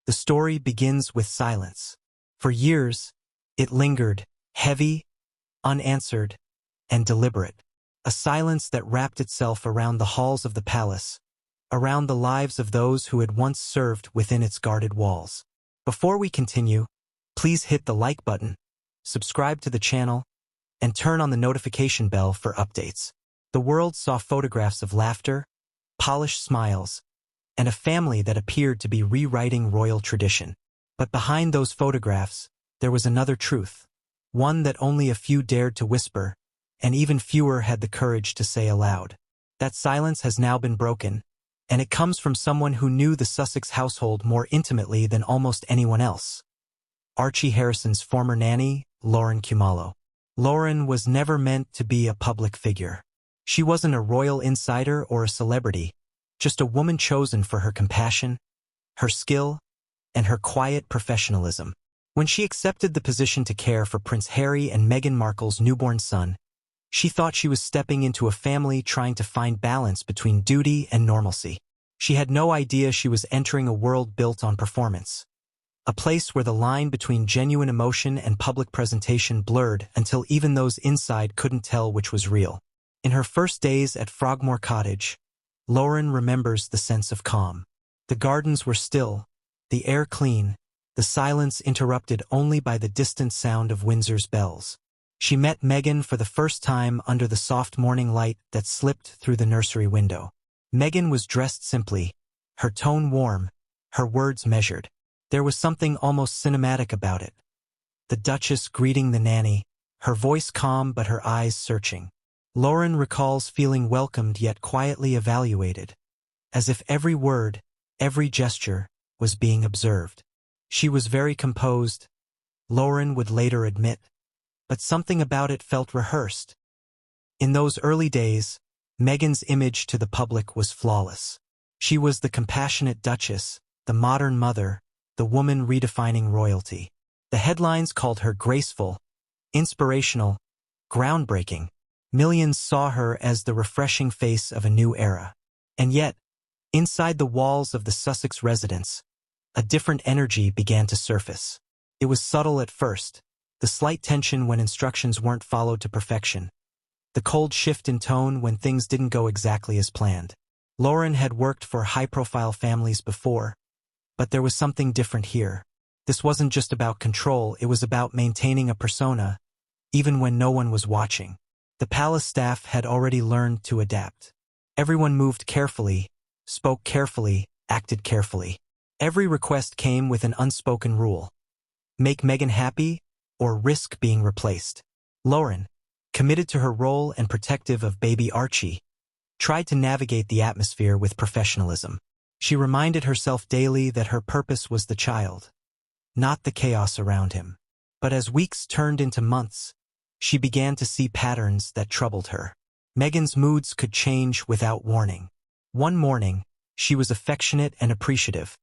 The story begins with silence. For years, it lingered, heavy, unanswered, and deliberate. A silence that wrapped itself around the halls of the palace, around the lives of those who had once served within its guarded walls. Before we continue, please hit the like button, subscribe to the channel, and turn on the notification bell for updates. The world saw photographs of laughter, polished smiles, and a family that appeared to be rewriting royal tradition. But behind those photographs, there was another truth, one that only a few dared to whisper, and even fewer had the courage to say aloud. That silence has now been broken, and it comes from someone who knew the Sussex household more intimately than almost anyone else. Archie Harrison's former nanny, Lauren Khumalo. Lauren was never meant to be a public figure. She wasn't a royal insider or a celebrity, just a woman chosen for her compassion, her skill, and her quiet professionalism. When she accepted the position to care for Prince Harry and Meghan Markle's newborn son, she thought she was stepping into a family trying to find balance between duty and normalcy. She had no idea she was entering a world built on performance, a place where the line between genuine emotion and public presentation blurred until even those inside couldn't tell which was real. In her first days at Frogmore Cottage, Lauren remembers the sense of calm. The gardens were still, the air clean, the silence interrupted only by the distant sound of Windsor's bells. She met Meghan for the first time under the soft morning light that slipped through the nursery window. Meghan was dressed simply, her tone warm, her words measured. There was something almost cinematic about it. The Duchess greeting the nanny, her voice calm but her eyes searching. Lauren recalls feeling welcomed yet quietly evaluated, as if every word, every gesture, was being observed. She was very composed, Lauren would later admit, but something about it felt rehearsed. In those early days, Meghan's image to the public was flawless. She was the compassionate Duchess, the modern mother, the woman redefining royalty. The headlines called her graceful, inspirational, groundbreaking. Millions saw her as the refreshing face of a new era. And yet, inside the walls of the Sussex residence, a different energy began to surface. It was subtle at first, the slight tension when instructions weren't followed to perfection, the cold shift in tone when things didn't go exactly as planned. Lauren had worked for high-profile families before, but there was something different here. This wasn't just about control, it was about maintaining a persona, even when no one was watching. The palace staff had already learned to adapt. Everyone moved carefully, spoke carefully, acted carefully. Every request came with an unspoken rule: make Meghan happy or risk being replaced. Lauren, committed to her role and protective of baby Archie, tried to navigate the atmosphere with professionalism. She reminded herself daily that her purpose was the child, not the chaos around him. But as weeks turned into months, she began to see patterns that troubled her. Meghan's moods could change without warning. One morning, she was affectionate and appreciative.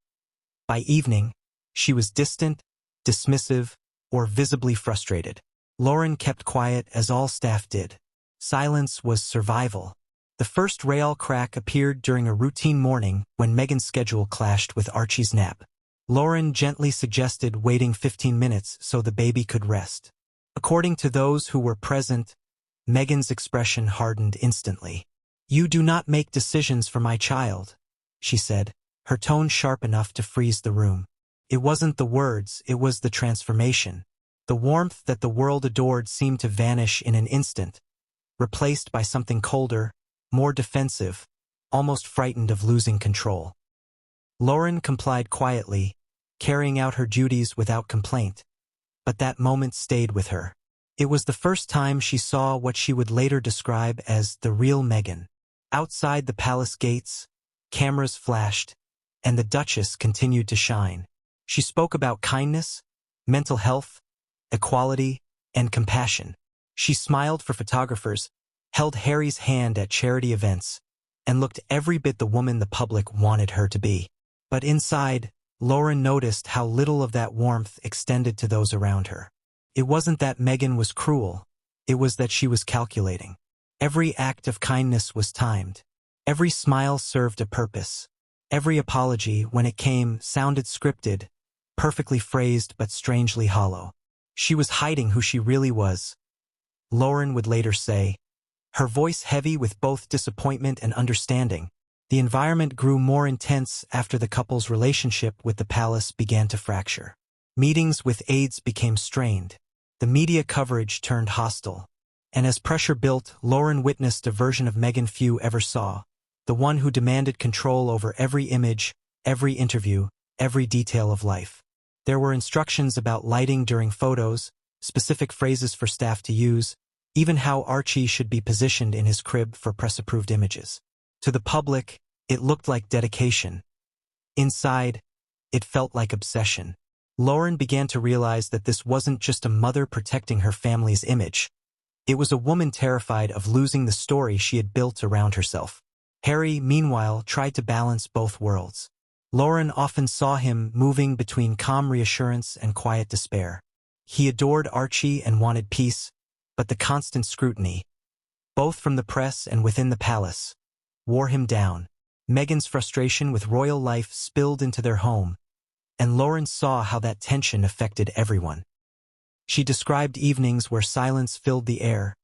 By evening, she was distant, dismissive, or visibly frustrated. Lauren kept quiet as all staff did. Silence was survival. The first rail crack appeared during a routine morning when Meghan's schedule clashed with Archie's nap. Lauren gently suggested waiting 15 minutes so the baby could rest. According to those who were present, Meghan's expression hardened instantly. "You do not make decisions for my child," she said, her tone sharp enough to freeze the room. It wasn't the words, it was the transformation. The warmth that the world adored seemed to vanish in an instant, replaced by something colder, more defensive, almost frightened of losing control. Lauren complied quietly, carrying out her duties without complaint, but that moment stayed with her. It was the first time she saw what she would later describe as the real Meghan. Outside the palace gates, cameras flashed, and the Duchess continued to shine. She spoke about kindness, mental health, equality, and compassion. She smiled for photographers, held Harry's hand at charity events, and looked every bit the woman the public wanted her to be. But inside, Lauren noticed how little of that warmth extended to those around her. It wasn't that Meghan was cruel, it was that she was calculating. Every act of kindness was timed. Every smile served a purpose. Every apology, when it came, sounded scripted, perfectly phrased but strangely hollow. She was hiding who she really was, Lauren would later say, her voice heavy with both disappointment and understanding. The environment grew more intense after the couple's relationship with the palace began to fracture. Meetings with aides became strained. The media coverage turned hostile. And as pressure built, Lauren witnessed a version of Meghan few ever saw, the one who demanded control over every image, every interview, every detail of life. There were instructions about lighting during photos, specific phrases for staff to use, even how Archie should be positioned in his crib for press-approved images. To the public, it looked like dedication. Inside, it felt like obsession. Lauren began to realize that this wasn't just a mother protecting her family's image. It was a woman terrified of losing the story she had built around herself. Harry, meanwhile, tried to balance both worlds. Lauren often saw him moving between calm reassurance and quiet despair. He adored Archie and wanted peace, but the constant scrutiny, both from the press and within the palace, wore him down. Meghan's frustration with royal life spilled into their home, and Lauren saw how that tension affected everyone. She described evenings where silence filled the air,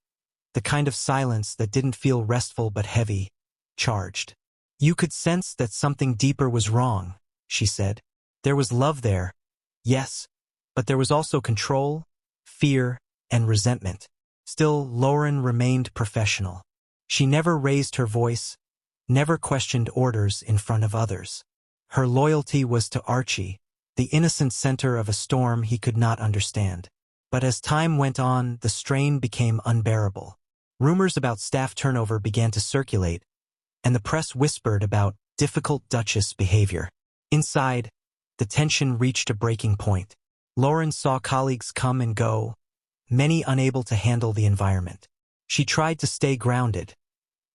the kind of silence that didn't feel restful but heavy, charged. You could sense that something deeper was wrong, she said. There was love there, yes, but there was also control, fear, and resentment. Still, Lauren remained professional. She never raised her voice, never questioned orders in front of others. Her loyalty was to Archie, the innocent center of a storm he could not understand. But as time went on, the strain became unbearable. Rumors about staff turnover began to circulate, and the press whispered about difficult Duchess behavior. Inside, the tension reached a breaking point. Lauren saw colleagues come and go, many unable to handle the environment. She tried to stay grounded,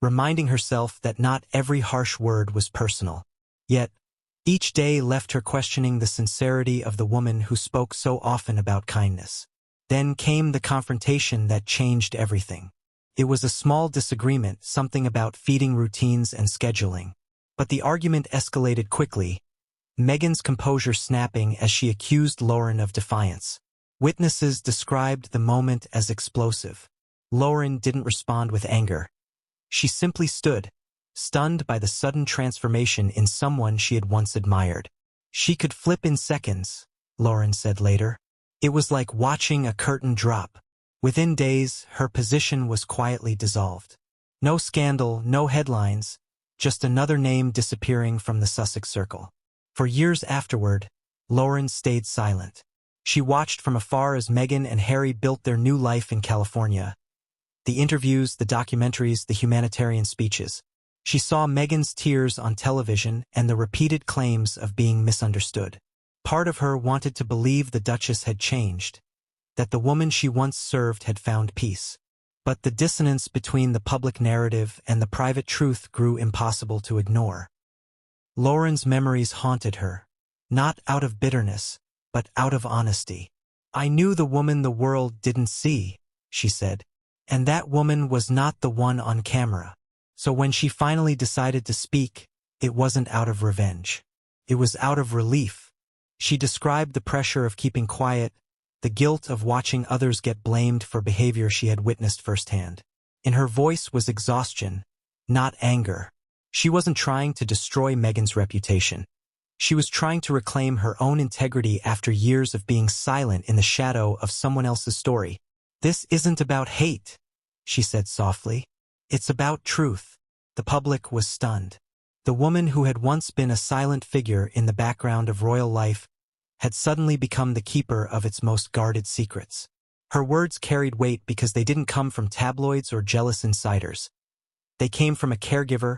reminding herself that not every harsh word was personal. Yet, each day left her questioning the sincerity of the woman who spoke so often about kindness. Then came the confrontation that changed everything. It was a small disagreement, something about feeding routines and scheduling. But the argument escalated quickly, Meghan's composure snapping as she accused Lauren of defiance. Witnesses described the moment as explosive. Lauren didn't respond with anger. She simply stood, stunned by the sudden transformation in someone she had once admired. She could flip in seconds, Lauren said later. It was like watching a curtain drop. Within days, her position was quietly dissolved. No scandal, no headlines, just another name disappearing from the Sussex circle. For years afterward, Lauren stayed silent. She watched from afar as Meghan and Harry built their new life in California. The interviews, the documentaries, the humanitarian speeches. She saw Meghan's tears on television and the repeated claims of being misunderstood. Part of her wanted to believe the Duchess had changed, that the woman she once served had found peace. But the dissonance between the public narrative and the private truth grew impossible to ignore. Lauren's memories haunted her, not out of bitterness, but out of honesty. I knew the woman the world didn't see, she said, and that woman was not the one on camera. So when she finally decided to speak, it wasn't out of revenge. It was out of relief. She described the pressure of keeping quiet, the guilt of watching others get blamed for behavior she had witnessed firsthand. In her voice was exhaustion, not anger. She wasn't trying to destroy Meghan's reputation. She was trying to reclaim her own integrity after years of being silent in the shadow of someone else's story. This isn't about hate, she said softly. It's about truth. The public was stunned. The woman who had once been a silent figure in the background of royal life had suddenly become the keeper of its most guarded secrets. Her words carried weight because they didn't come from tabloids or jealous insiders. They came from a caregiver,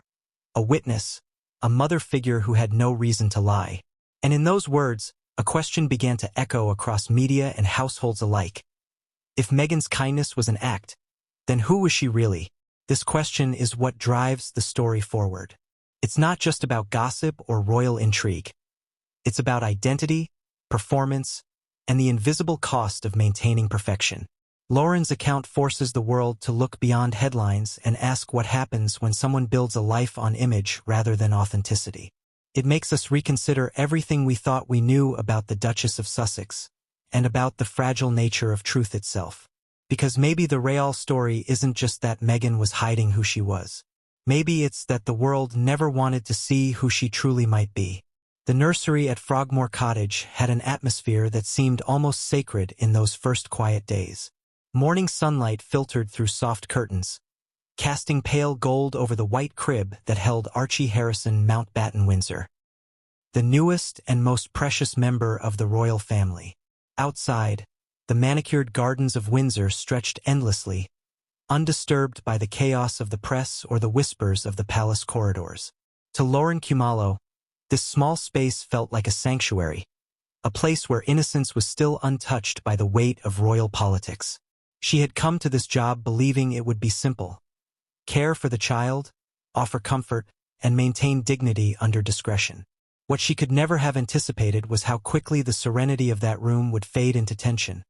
a witness, a mother figure who had no reason to lie. And in those words, a question began to echo across media and households alike. If Meghan's kindness was an act, then who was she really? This question is what drives the story forward. It's not just about gossip or royal intrigue. It's about identity, performance, and the invisible cost of maintaining perfection. Lauren's account forces the world to look beyond headlines and ask what happens when someone builds a life on image rather than authenticity. It makes us reconsider everything we thought we knew about the Duchess of Sussex, and about the fragile nature of truth itself. Because maybe the real story isn't just that Meghan was hiding who she was. Maybe it's that the world never wanted to see who she truly might be. The nursery at Frogmore Cottage had an atmosphere that seemed almost sacred in those first quiet days. Morning sunlight filtered through soft curtains, casting pale gold over the white crib that held Archie Harrison Mountbatten Windsor, the newest and most precious member of the royal family. Outside, the manicured gardens of Windsor stretched endlessly, undisturbed by the chaos of the press or the whispers of the palace corridors. To Lauren Khumalo, this small space felt like a sanctuary, a place where innocence was still untouched by the weight of royal politics. She had come to this job believing it would be simple: care for the child, offer comfort, and maintain dignity under discretion. What she could never have anticipated was how quickly the serenity of that room would fade into tension,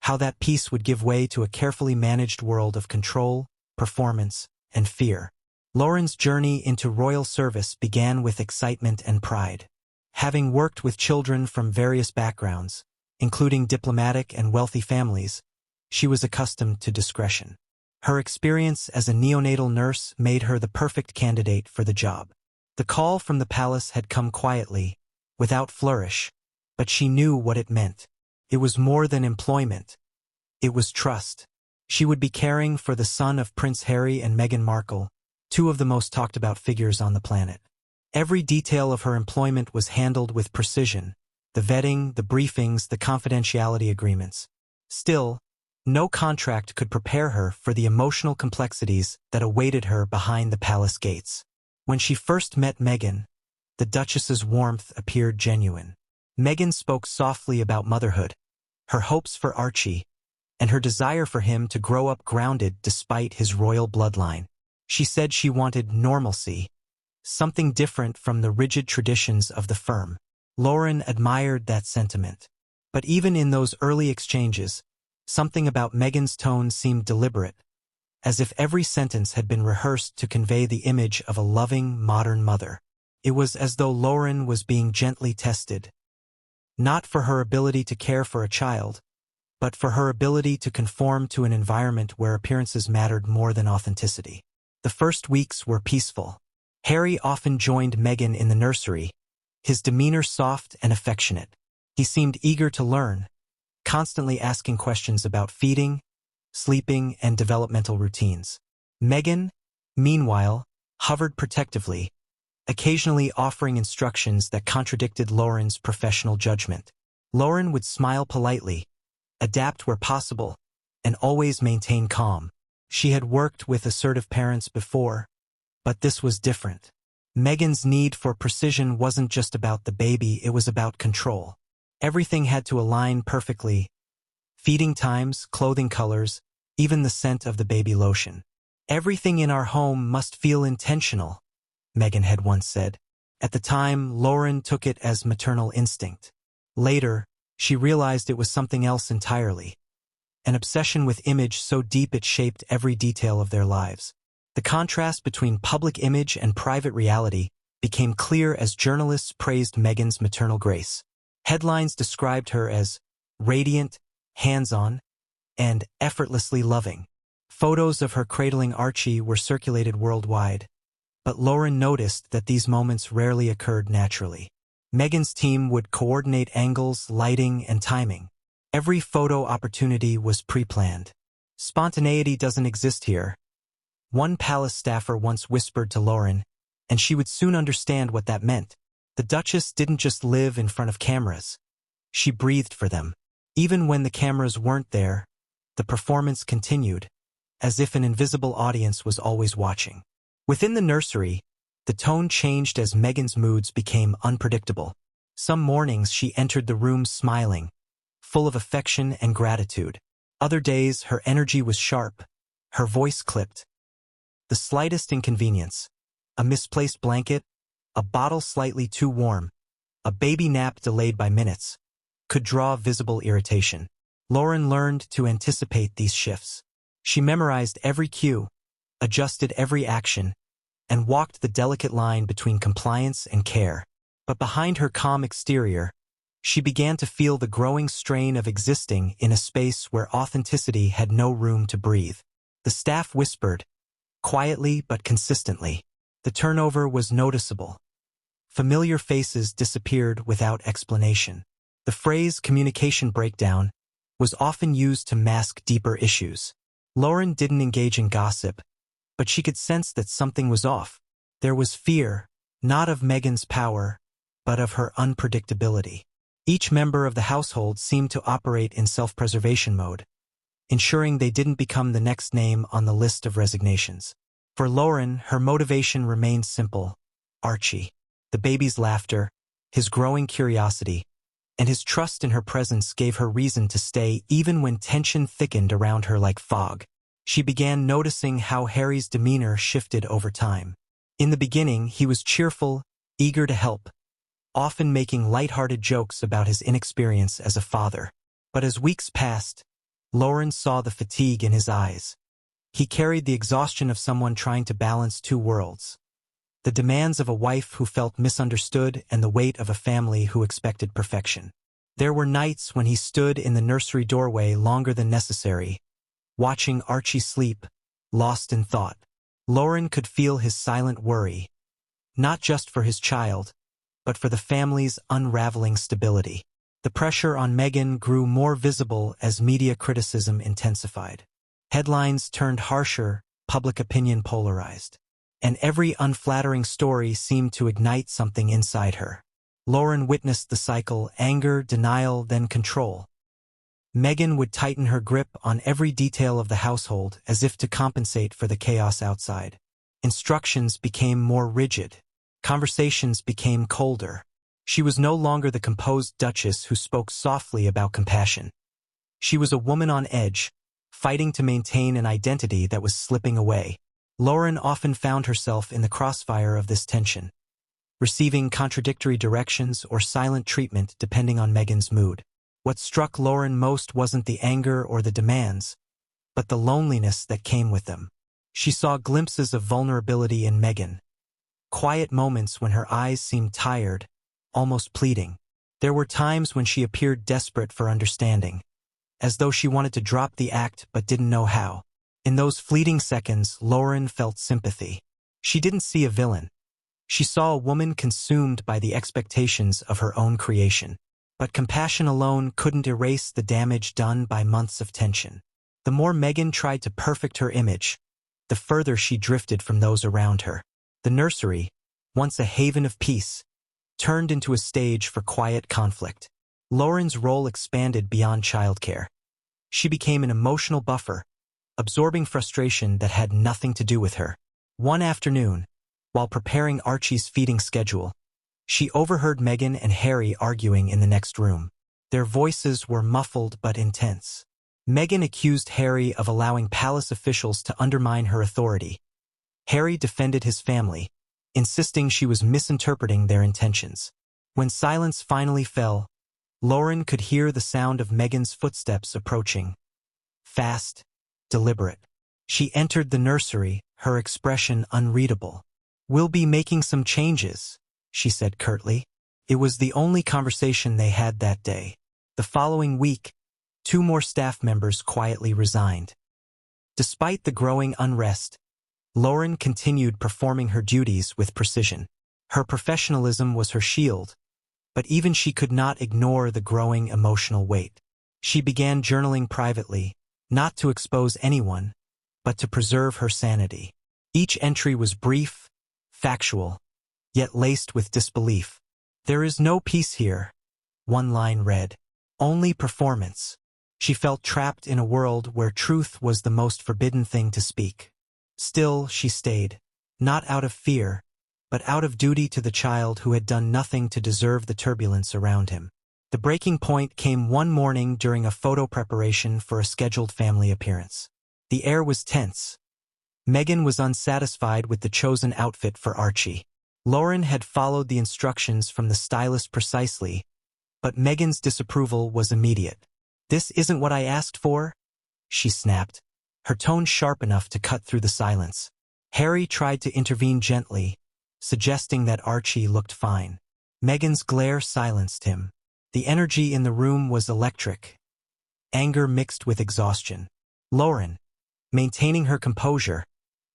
how that peace would give way to a carefully managed world of control, performance, and fear. Lauren's journey into royal service began with excitement and pride. Having worked with children from various backgrounds, including diplomatic and wealthy families, she was accustomed to discretion. Her experience as a neonatal nurse made her the perfect candidate for the job. The call from the palace had come quietly, without flourish, but she knew what it meant. It was more than employment. It was trust. She would be caring for the son of Prince Harry and Meghan Markle, two of the most talked about figures on the planet. Every detail of her employment was handled with precision: the vetting, the briefings, the confidentiality agreements. Still, no contract could prepare her for the emotional complexities that awaited her behind the palace gates. When she first met Meghan, the Duchess's warmth appeared genuine. Meghan spoke softly about motherhood, her hopes for Archie, and her desire for him to grow up grounded despite his royal bloodline. She said she wanted normalcy, something different from the rigid traditions of the firm. Lauren admired that sentiment. But even in those early exchanges, something about Meghan's tone seemed deliberate, as if every sentence had been rehearsed to convey the image of a loving, modern mother. It was as though Lauren was being gently tested, not for her ability to care for a child, but for her ability to conform to an environment where appearances mattered more than authenticity. The first weeks were peaceful. Harry often joined Meghan in the nursery, his demeanor soft and affectionate. He seemed eager to learn, constantly asking questions about feeding, sleeping, and developmental routines. Meghan, meanwhile, hovered protectively, occasionally offering instructions that contradicted Lauren's professional judgment. Lauren would smile politely, adapt where possible, and always maintain calm. She had worked with assertive parents before, but this was different. Meghan's need for precision wasn't just about the baby, it was about control. Everything had to align perfectly: feeding times, clothing colors, even the scent of the baby lotion. "Everything in our home must feel intentional," Meghan had once said. At the time, Lauren took it as maternal instinct. Later, she realized it was something else entirely: an obsession with image so deep it shaped every detail of their lives. The contrast between public image and private reality became clear as journalists praised Meghan's maternal grace. Headlines described her as radiant, hands-on, and effortlessly loving. Photos of her cradling Archie were circulated worldwide, but Lauren noticed that these moments rarely occurred naturally. Meghan's team would coordinate angles, lighting, and timing. Every photo opportunity was pre-planned. "Spontaneity doesn't exist here," one palace staffer once whispered to Lauren, and she would soon understand what that meant. The Duchess didn't just live in front of cameras. She breathed for them. Even when the cameras weren't there, the performance continued, as if an invisible audience was always watching. Within the nursery, the tone changed as Meghan's moods became unpredictable. Some mornings she entered the room smiling, full of affection and gratitude. Other days her energy was sharp, her voice clipped. The slightest inconvenience, a misplaced blanket, a bottle slightly too warm, a baby nap delayed by minutes, could draw visible irritation. Lauren learned to anticipate these shifts. She memorized every cue, adjusted every action, and walked the delicate line between compliance and care. But behind her calm exterior, she began to feel the growing strain of existing in a space where authenticity had no room to breathe. The staff whispered, quietly but consistently. The turnover was noticeable. Familiar faces disappeared without explanation. The phrase communication breakdown was often used to mask deeper issues. Lauren didn't engage in gossip, but she could sense that something was off. There was fear, not of Meghan's power, but of her unpredictability. Each member of the household seemed to operate in self-preservation mode, ensuring they didn't become the next name on the list of resignations. For Lauren, her motivation remained simple: Archie. The baby's laughter, his growing curiosity, and his trust in her presence gave her reason to stay even when tension thickened around her like fog. She began noticing how Harry's demeanor shifted over time. In the beginning, he was cheerful, eager to help, often making light-hearted jokes about his inexperience as a father. But as weeks passed, Lauren saw the fatigue in his eyes. He carried the exhaustion of someone trying to balance two worlds: the demands of a wife who felt misunderstood and the weight of a family who expected perfection. There were nights when he stood in the nursery doorway longer than necessary, watching Archie sleep, lost in thought. Lauren could feel his silent worry, not just for his child, but for the family's unraveling stability. The pressure on Meghan grew more visible as media criticism intensified. Headlines turned harsher, public opinion polarized, and every unflattering story seemed to ignite something inside her. Lauren witnessed the cycle: anger, denial, then control. Meghan would tighten her grip on every detail of the household as if to compensate for the chaos outside. Instructions became more rigid. Conversations became colder. She was no longer the composed duchess who spoke softly about compassion. She was a woman on edge, fighting to maintain an identity that was slipping away. Lauren often found herself in the crossfire of this tension, receiving contradictory directions or silent treatment depending on Meghan's mood. What struck Lauren most wasn't the anger or the demands, but the loneliness that came with them. She saw glimpses of vulnerability in Meghan, quiet moments when her eyes seemed tired, almost pleading. There were times when she appeared desperate for understanding, as though she wanted to drop the act but didn't know how. In those fleeting seconds, Lauren felt sympathy. She didn't see a villain. She saw a woman consumed by the expectations of her own creation. But compassion alone couldn't erase the damage done by months of tension. The more Meghan tried to perfect her image, the further she drifted from those around her. The nursery, once a haven of peace, turned into a stage for quiet conflict. Lauren's role expanded beyond childcare. She became an emotional buffer, absorbing frustration that had nothing to do with her. One afternoon, while preparing Archie's feeding schedule, she overheard Meghan and Harry arguing in the next room. Their voices were muffled but intense. Meghan accused Harry of allowing palace officials to undermine her authority. Harry defended his family, insisting she was misinterpreting their intentions. When silence finally fell, Lauren could hear the sound of Meghan's footsteps approaching. Fast, deliberate. She entered the nursery, her expression unreadable. "We'll be making some changes," she said curtly. It was the only conversation they had that day. The following week, 2 more staff members quietly resigned. Despite the growing unrest, Lauren continued performing her duties with precision. Her professionalism was her shield, but even she could not ignore the growing emotional weight. She began journaling privately, not to expose anyone, but to preserve her sanity. Each entry was brief, factual, yet laced with disbelief. "There is no peace here," one line read. "Only performance." She felt trapped in a world where truth was the most forbidden thing to speak. Still, she stayed, not out of fear, but out of duty to the child who had done nothing to deserve the turbulence around him. The breaking point came one morning during a photo preparation for a scheduled family appearance. The air was tense. Meghan was unsatisfied with the chosen outfit for Archie. Lauren had followed the instructions from the stylist precisely, but Meghan's disapproval was immediate. "This isn't what I asked for," she snapped, her tone sharp enough to cut through the silence. Harry tried to intervene gently, suggesting that Archie looked fine. Meghan's glare silenced him. The energy in the room was electric, anger mixed with exhaustion. Lauren, maintaining her composure,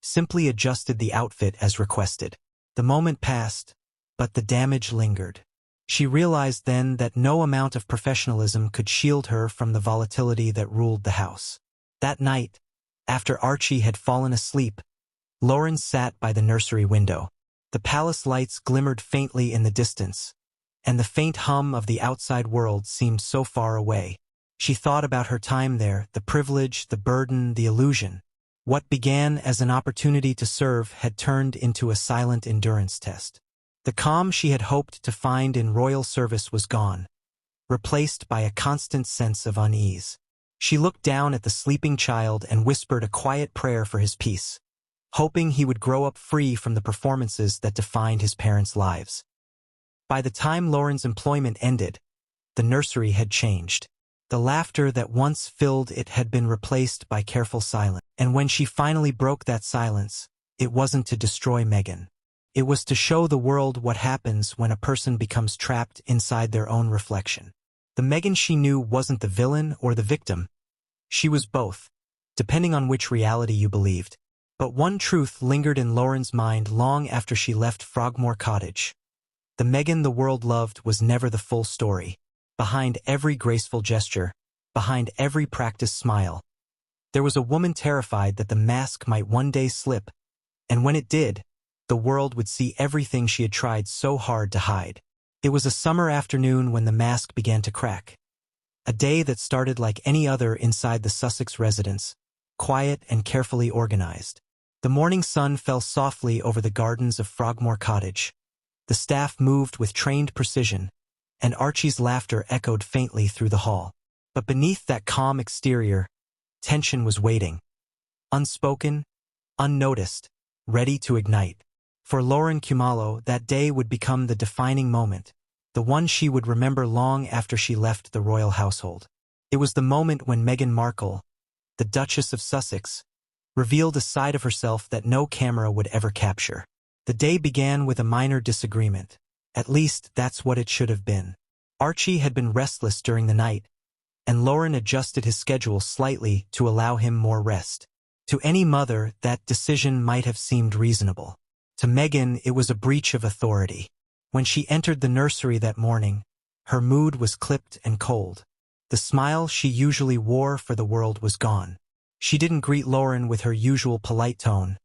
simply adjusted the outfit as requested. The moment passed, but the damage lingered. She realized then that no amount of professionalism could shield her from the volatility that ruled the house. That night, after Archie had fallen asleep, Lauren sat by the nursery window. The palace lights glimmered faintly in the distance, and the faint hum of the outside world seemed so far away. She thought about her time there, the privilege, the burden, the illusion. What began as an opportunity to serve had turned into a silent endurance test. The calm she had hoped to find in royal service was gone, replaced by a constant sense of unease. She looked down at the sleeping child and whispered a quiet prayer for his peace, hoping he would grow up free from the performances that defined his parents' lives. By the time Lauren's employment ended, the nursery had changed. The laughter that once filled it had been replaced by careful silence. And when she finally broke that silence, it wasn't to destroy Meghan. It was to show the world what happens when a person becomes trapped inside their own reflection. The Meghan she knew wasn't the villain or the victim. She was both, depending on which reality you believed. But one truth lingered in Lauren's mind long after she left Frogmore Cottage. The Meghan the world loved was never the full story. Behind every graceful gesture, behind every practiced smile, there was a woman terrified that the mask might one day slip, and when it did, the world would see everything she had tried so hard to hide. It was a summer afternoon when the mask began to crack. A day that started like any other inside the Sussex residence, quiet and carefully organized. The morning sun fell softly over the gardens of Frogmore Cottage. The staff moved with trained precision, and Archie's laughter echoed faintly through the hall. But beneath that calm exterior, tension was waiting. Unspoken, unnoticed, ready to ignite. For Lauren Khumalo, that day would become the defining moment, the one she would remember long after she left the royal household. It was the moment when Meghan Markle, the Duchess of Sussex, revealed a side of herself that no camera would ever capture. The day began with a minor disagreement. At least, that's what it should have been. Archie had been restless during the night, and Lauren adjusted his schedule slightly to allow him more rest. To any mother, that decision might have seemed reasonable. To Meghan, it was a breach of authority. When she entered the nursery that morning, her mood was clipped and cold. The smile she usually wore for the world was gone. She didn't greet Lauren with her usual polite tone.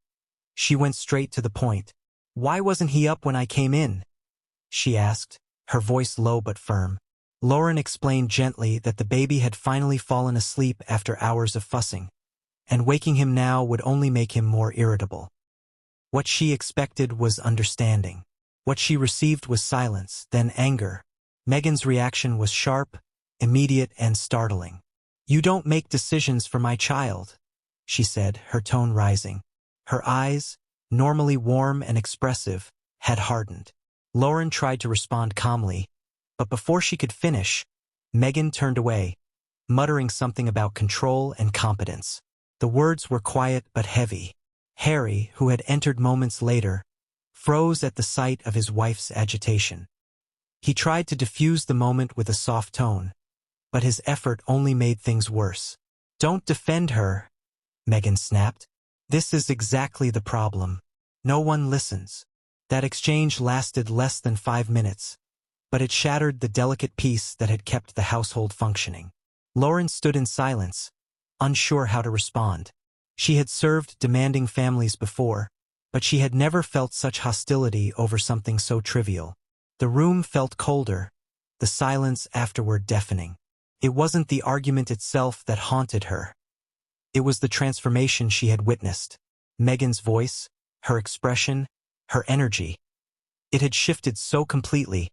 She went straight to the point. "Why wasn't he up when I came in?" she asked, her voice low but firm. Lauren explained gently that the baby had finally fallen asleep after hours of fussing, and waking him now would only make him more irritable. What she expected was understanding. What she received was silence, then anger. Meghan's reaction was sharp, immediate, and startling. "You don't make decisions for my child," she said, her tone rising. Her eyes, normally warm and expressive, had hardened. Lauren tried to respond calmly, but before she could finish, Meghan turned away, muttering something about control and competence. The words were quiet but heavy. Harry, who had entered moments later, froze at the sight of his wife's agitation. He tried to diffuse the moment with a soft tone, but his effort only made things worse. "Don't defend her," Meghan snapped. "This is exactly the problem. No one listens." That exchange lasted less than 5 minutes, but it shattered the delicate peace that had kept the household functioning. Lauren stood in silence, unsure how to respond. She had served demanding families before, but she had never felt such hostility over something so trivial. The room felt colder, the silence afterward deafening. It wasn't the argument itself that haunted her. It was the transformation she had witnessed. Meghan's voice, her expression, her energy. It had shifted so completely,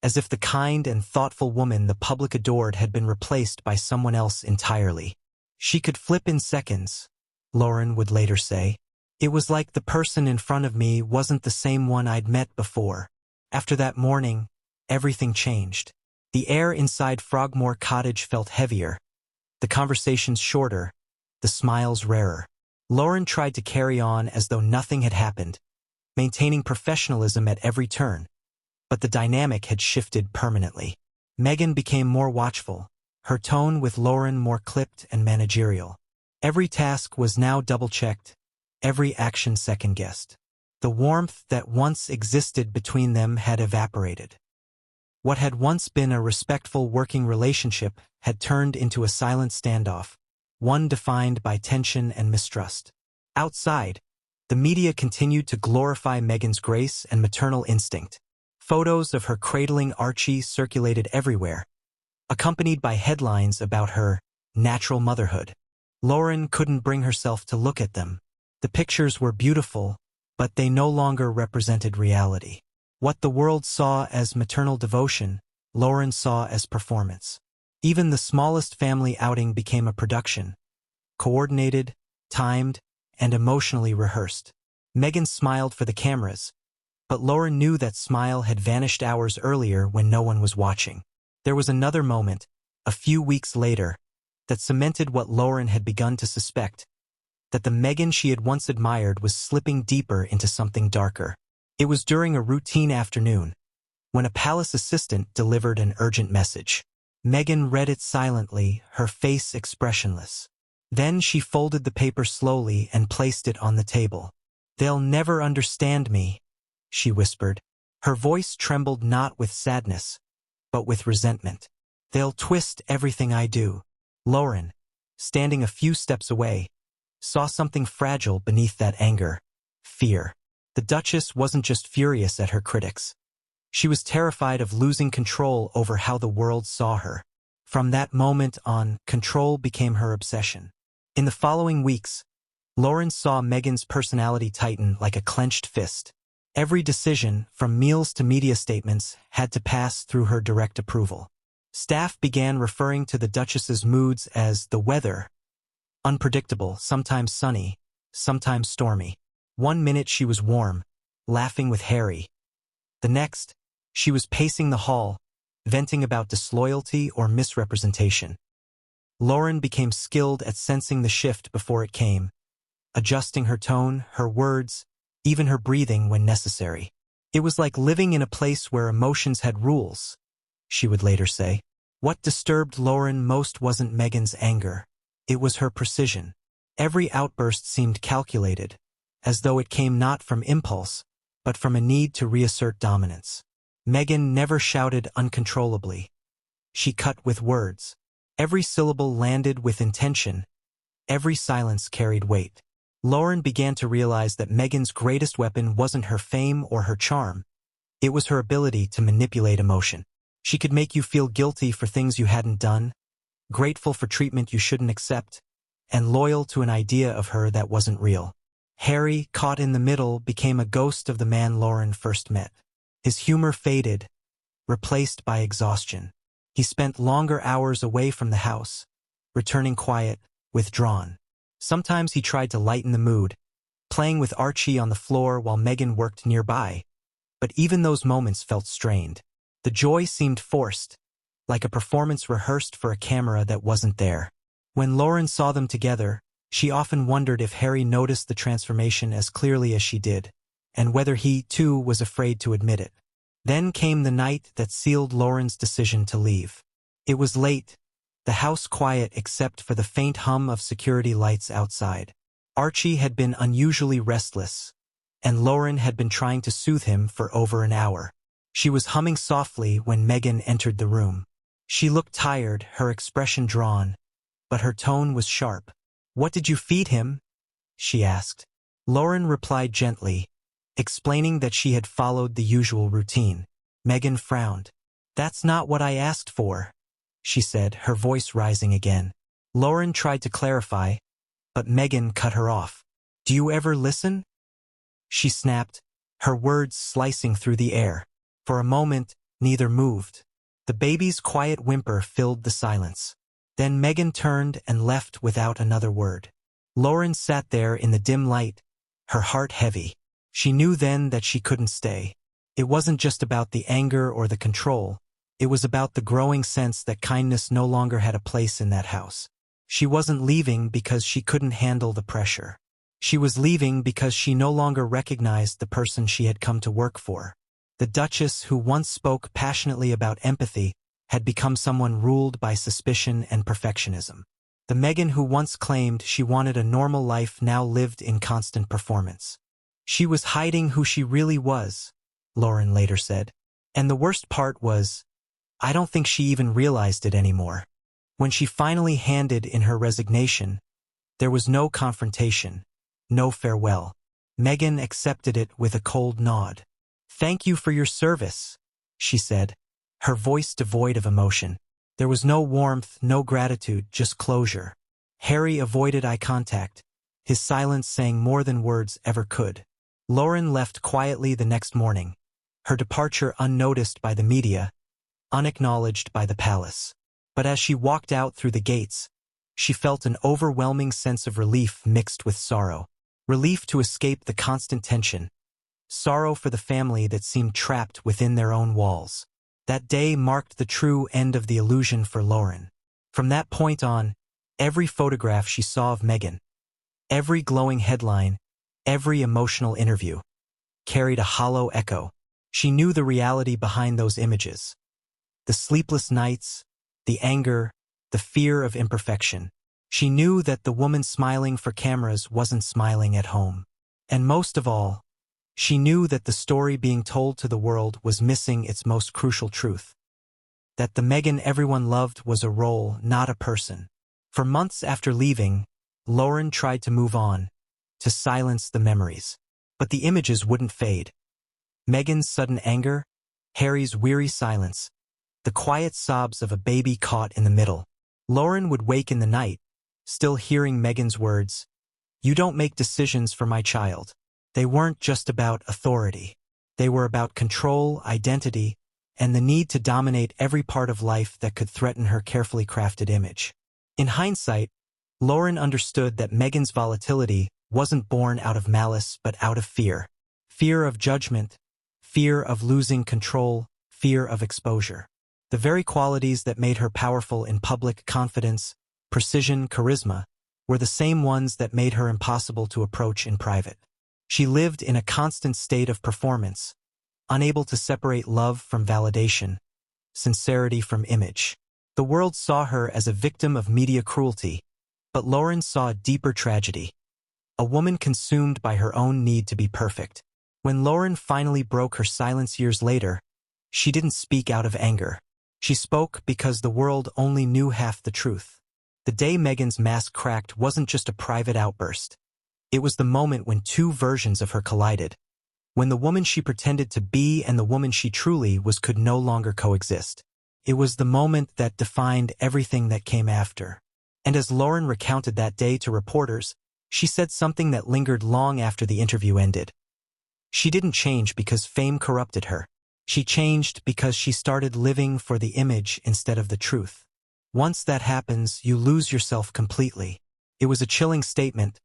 as if the kind and thoughtful woman the public adored had been replaced by someone else entirely. "She could flip in seconds," Lauren would later say. "It was like the person in front of me wasn't the same one I'd met before." After that morning, everything changed. The air inside Frogmore Cottage felt heavier, the conversations shorter, the smiles rarer. Lauren tried to carry on as though nothing had happened, maintaining professionalism at every turn. but the dynamic had shifted permanently. Meghan became more watchful, her tone with Lauren more clipped and managerial. Every task was now double-checked, every action second-guessed. The warmth that once existed between them had evaporated. What had once been a respectful working relationship had turned into a silent standoff, one defined by tension and mistrust. Outside, the media continued to glorify Meghan's grace and maternal instinct. Photos of her cradling Archie circulated everywhere, accompanied by headlines about her natural motherhood. Lauren couldn't bring herself to look at them. The pictures were beautiful, but they no longer represented reality. What the world saw as maternal devotion, Lauren saw as performance. Even the smallest family outing became a production, coordinated, timed, and emotionally rehearsed. Meghan smiled for the cameras, but Lauren knew that smile had vanished hours earlier when no one was watching. There was another moment, a few weeks later, that cemented what Lauren had begun to suspect, that the Meghan she had once admired was slipping deeper into something darker. It was during a routine afternoon, when a palace assistant delivered an urgent message. Meghan read it silently, her face expressionless. Then she folded the paper slowly and placed it on the table. "They'll never understand me," she whispered. Her voice trembled not with sadness, but with resentment. "They'll twist everything I do." Lauren, standing a few steps away, saw something fragile beneath that anger: fear. The Duchess wasn't just furious at her critics. She was terrified of losing control over how the world saw her. From that moment on, control became her obsession. In the following weeks, Lauren saw Meghan's personality tighten like a clenched fist. Every decision, from meals to media statements, had to pass through her direct approval. Staff began referring to the Duchess's moods as the weather: unpredictable, sometimes sunny, sometimes stormy. One minute she was warm, laughing with Harry. The next, she was pacing the hall, venting about disloyalty or misrepresentation. Lauren became skilled at sensing the shift before it came, adjusting her tone, her words, even her breathing when necessary. It was like living in a place where emotions had rules, she would later say. What disturbed Lauren most wasn't Meghan's anger. It was her precision. Every outburst seemed calculated, as though it came not from impulse, but from a need to reassert dominance. Meghan never shouted uncontrollably. She cut with words. Every syllable landed with intention. Every silence carried weight. Lauren began to realize that Meghan's greatest weapon wasn't her fame or her charm. It was her ability to manipulate emotion. She could make you feel guilty for things you hadn't done, grateful for treatment you shouldn't accept, and loyal to an idea of her that wasn't real. Harry, caught in the middle, became a ghost of the man Lauren first met. His humor faded, replaced by exhaustion. He spent longer hours away from the house, returning quiet, withdrawn. Sometimes he tried to lighten the mood, playing with Archie on the floor while Meghan worked nearby, but even those moments felt strained. The joy seemed forced, like a performance rehearsed for a camera that wasn't there. When Lauren saw them together, she often wondered if Harry noticed the transformation as clearly as she did, and whether he, too, was afraid to admit it. Then came the night that sealed Lauren's decision to leave. It was late, the house quiet except for the faint hum of security lights outside. Archie had been unusually restless, and Lauren had been trying to soothe him for over an hour. She was humming softly when Meghan entered the room. She looked tired, her expression drawn, but her tone was sharp. "What did you feed him?" she asked. Lauren replied gently, explaining that she had followed the usual routine. Meghan frowned. "That's not what I asked for," she said, her voice rising again. Lauren tried to clarify, but Meghan cut her off. "Do you ever listen?" she snapped, her words slicing through the air. For a moment, neither moved. The baby's quiet whimper filled the silence. Then Meghan turned and left without another word. Lauren sat there in the dim light, her heart heavy. She knew then that she couldn't stay. It wasn't just about the anger or the control. It was about the growing sense that kindness no longer had a place in that house. She wasn't leaving because she couldn't handle the pressure. She was leaving because she no longer recognized the person she had come to work for. The Duchess, who once spoke passionately about empathy, had become someone ruled by suspicion and perfectionism. The Meghan who once claimed she wanted a normal life now lived in constant performance. She was hiding who she really was, Lauren later said. And the worst part was, I don't think she even realized it anymore. When she finally handed in her resignation, there was no confrontation, no farewell. Meghan accepted it with a cold nod. "Thank you for your service," she said, her voice devoid of emotion. There was no warmth, no gratitude, just closure. Harry avoided eye contact, his silence saying more than words ever could. Lauren left quietly the next morning, her departure unnoticed by the media, unacknowledged by the palace. But as she walked out through the gates, she felt an overwhelming sense of relief mixed with sorrow. Relief to escape the constant tension. Sorrow for the family that seemed trapped within their own walls. That day marked the true end of the illusion for Lauren. From that point on, every photograph she saw of Meghan, every glowing headline, every emotional interview, carried a hollow echo. She knew the reality behind those images. The sleepless nights, the anger, the fear of imperfection. She knew that the woman smiling for cameras wasn't smiling at home. And most of all, she knew that the story being told to the world was missing its most crucial truth. That the Meghan everyone loved was a role, not a person. For months after leaving, Lauren tried to move on, to silence the memories. But the images wouldn't fade. Meghan's sudden anger, Harry's weary silence, the quiet sobs of a baby caught in the middle. Lauren would wake in the night, still hearing Meghan's words, "You don't make decisions for my child." They weren't just about authority. They were about control, identity, and the need to dominate every part of life that could threaten her carefully crafted image. In hindsight, Lauren understood that Meghan's volatility wasn't born out of malice but out of fear. Fear of judgment, fear of losing control, fear of exposure. The very qualities that made her powerful in public: confidence, precision, charisma, were the same ones that made her impossible to approach in private. She lived in a constant state of performance, unable to separate love from validation, sincerity from image. The world saw her as a victim of media cruelty, but Lauren saw a deeper tragedy. A woman consumed by her own need to be perfect. When Lauren finally broke her silence years later, she didn't speak out of anger. She spoke because the world only knew half the truth. The day Meghan's mask cracked wasn't just a private outburst. It was the moment when two versions of her collided. When the woman she pretended to be and the woman she truly was could no longer coexist. It was the moment that defined everything that came after. And as Lauren recounted that day to reporters, she said something that lingered long after the interview ended. She didn't change because fame corrupted her. She changed because she started living for the image instead of the truth. Once that happens, you lose yourself completely. It was a chilling statement,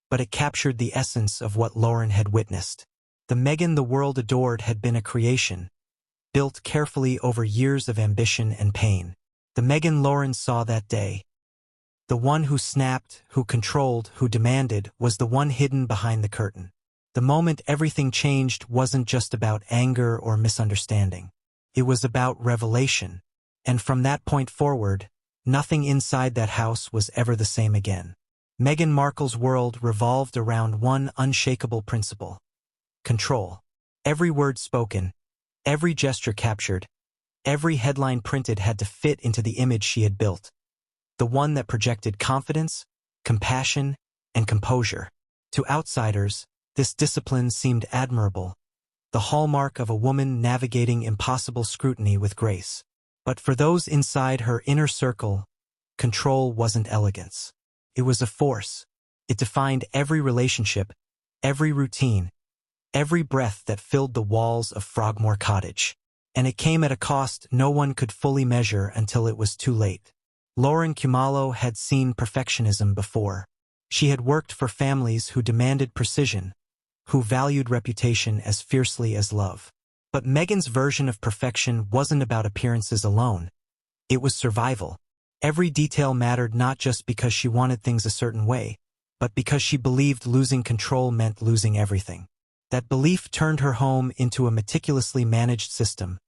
but it captured the essence of what Lauren had witnessed. The Meghan the world adored had been a creation, built carefully over years of ambition and pain. The Meghan Lauren saw that day, the one who snapped, who controlled, who demanded, was the one hidden behind the curtain. The moment everything changed wasn't just about anger or misunderstanding. It was about revelation. And from that point forward, nothing inside that house was ever the same again. Meghan Markle's world revolved around one unshakable principle: control. Every word spoken, every gesture captured, every headline printed had to fit into the image she had built. The one that projected confidence, compassion, and composure. To outsiders, this discipline seemed admirable, the hallmark of a woman navigating impossible scrutiny with grace. But for those inside her inner circle, control wasn't elegance. It was a force. It defined every relationship, every routine, every breath that filled the walls of Frogmore Cottage. And it came at a cost no one could fully measure until it was too late. Lauren Khumalo had seen perfectionism before. She had worked for families who demanded precision, who valued reputation as fiercely as love. But Meghan's version of perfection wasn't about appearances alone. It was survival. Every detail mattered not just because she wanted things a certain way, but because she believed losing control meant losing everything. That belief turned her home into a meticulously managed system,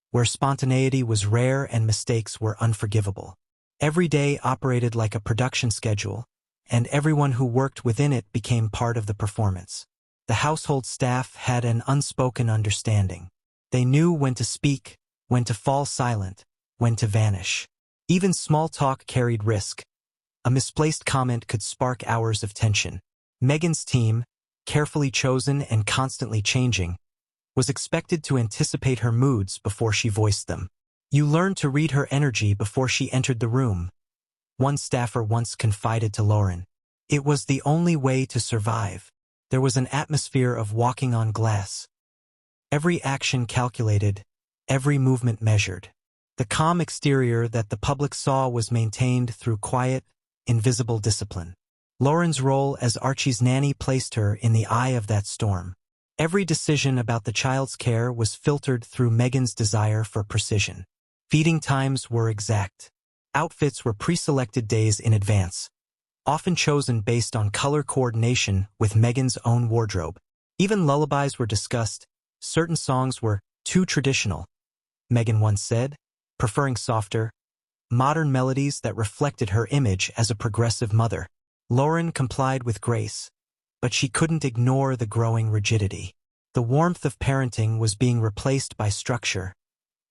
where spontaneity was rare and mistakes were unforgivable. Every day operated like a production schedule, and everyone who worked within it became part of the performance. The household staff had an unspoken understanding. They knew when to speak, when to fall silent, when to vanish. Even small talk carried risk. A misplaced comment could spark hours of tension. Meghan's team, carefully chosen and constantly changing, was expected to anticipate her moods before she voiced them. You learned to read her energy before she entered the room, one staffer once confided to Lauren. It was the only way to survive. There was an atmosphere of walking on glass. Every action calculated, every movement measured. The calm exterior that the public saw was maintained through quiet, invisible discipline. Lauren's role as Archie's nanny placed her in the eye of that storm. Every decision about the child's care was filtered through Meghan's desire for precision. Feeding times were exact. Outfits were pre-selected days in advance, often chosen based on color coordination with Meghan's own wardrobe. Even lullabies were discussed. Certain songs were too traditional, Meghan once said, preferring softer, modern melodies that reflected her image as a progressive mother. Lauren complied with grace, but she couldn't ignore the growing rigidity. The warmth of parenting was being replaced by structure,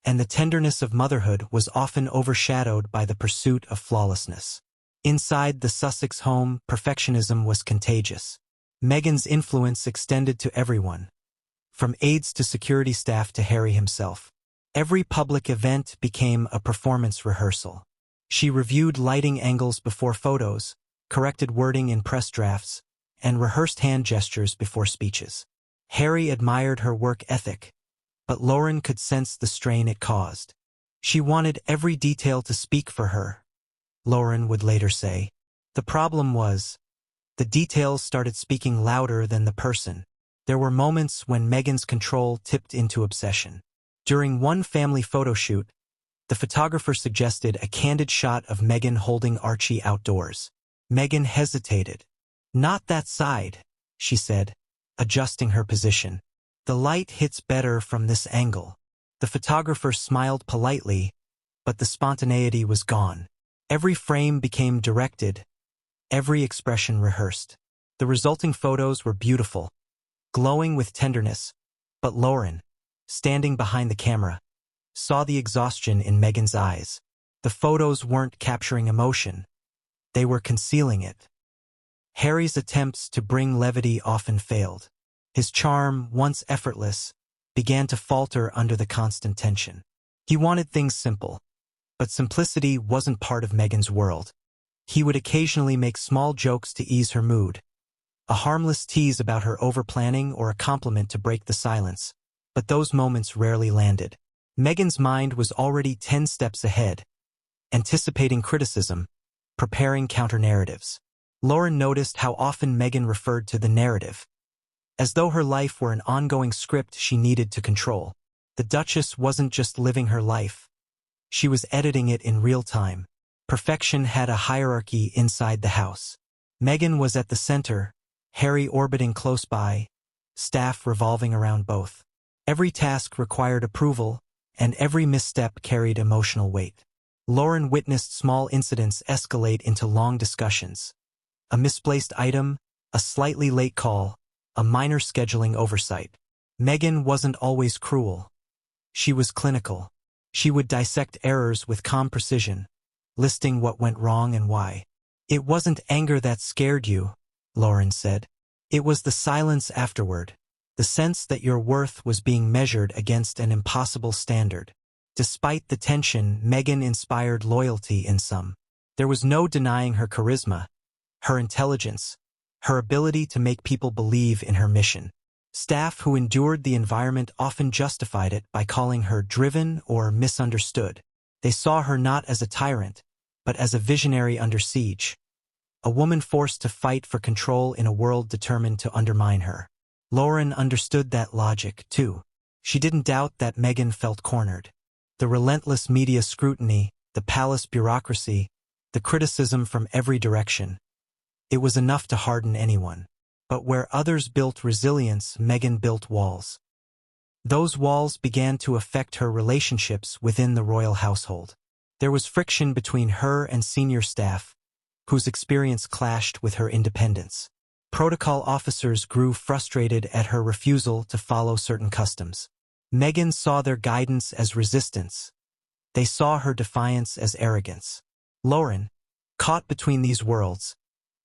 and the tenderness of motherhood was often overshadowed by the pursuit of flawlessness. Inside the Sussex home, perfectionism was contagious. Meghan's influence extended to everyone, from aides to security staff to Harry himself. Every public event became a performance rehearsal. She reviewed lighting angles before photos, corrected wording in press drafts, and rehearsed hand gestures before speeches. Harry admired her work ethic, but Lauren could sense the strain it caused. She wanted every detail to speak for her, Lauren would later say. The problem was, the details started speaking louder than the person. There were moments when Meghan's control tipped into obsession. During one family photo shoot, the photographer suggested a candid shot of Meghan holding Archie outdoors. Meghan hesitated. "Not that side," she said, adjusting her position. "The light hits better from this angle." The photographer smiled politely, but the spontaneity was gone. Every frame became directed, every expression rehearsed. The resulting photos were beautiful, glowing with tenderness, but Lauren, standing behind the camera, saw the exhaustion in Meghan's eyes. The photos weren't capturing emotion, they were concealing it. Harry's attempts to bring levity often failed. His charm, once effortless, began to falter under the constant tension. He wanted things simple, but simplicity wasn't part of Meghan's world. He would occasionally make small jokes to ease her mood, a harmless tease about her overplanning or a compliment to break the silence, but those moments rarely landed. Meghan's mind was already 10 steps ahead, anticipating criticism, preparing counter-narratives. Lauren noticed how often Meghan referred to the narrative, as though her life were an ongoing script she needed to control. The Duchess wasn't just living her life, she was editing it in real time. Perfection had a hierarchy inside the house. Meghan was at the center, Harry orbiting close by, staff revolving around both. Every task required approval, and every misstep carried emotional weight. Lauren witnessed small incidents escalate into long discussions. A misplaced item, a slightly late call, a minor scheduling oversight. Meghan wasn't always cruel. She was clinical. She would dissect errors with calm precision, listing what went wrong and why. "It wasn't anger that scared you," Lauren said. "It was the silence afterward, the sense that your worth was being measured against an impossible standard." Despite the tension, Meghan inspired loyalty in some. There was no denying her charisma, her intelligence, her ability to make people believe in her mission. Staff who endured the environment often justified it by calling her driven or misunderstood. They saw her not as a tyrant, but as a visionary under siege, a woman forced to fight for control in a world determined to undermine her. Lauren understood that logic, too. She didn't doubt that Meghan felt cornered. The relentless media scrutiny, the palace bureaucracy, the criticism from every direction. It was enough to harden anyone. But where others built resilience, Meghan built walls. Those walls began to affect her relationships within the royal household. There was friction between her and senior staff, whose experience clashed with her independence. Protocol officers grew frustrated at her refusal to follow certain customs. Meghan saw their guidance as resistance. They saw her defiance as arrogance. Lauren, caught between these worlds,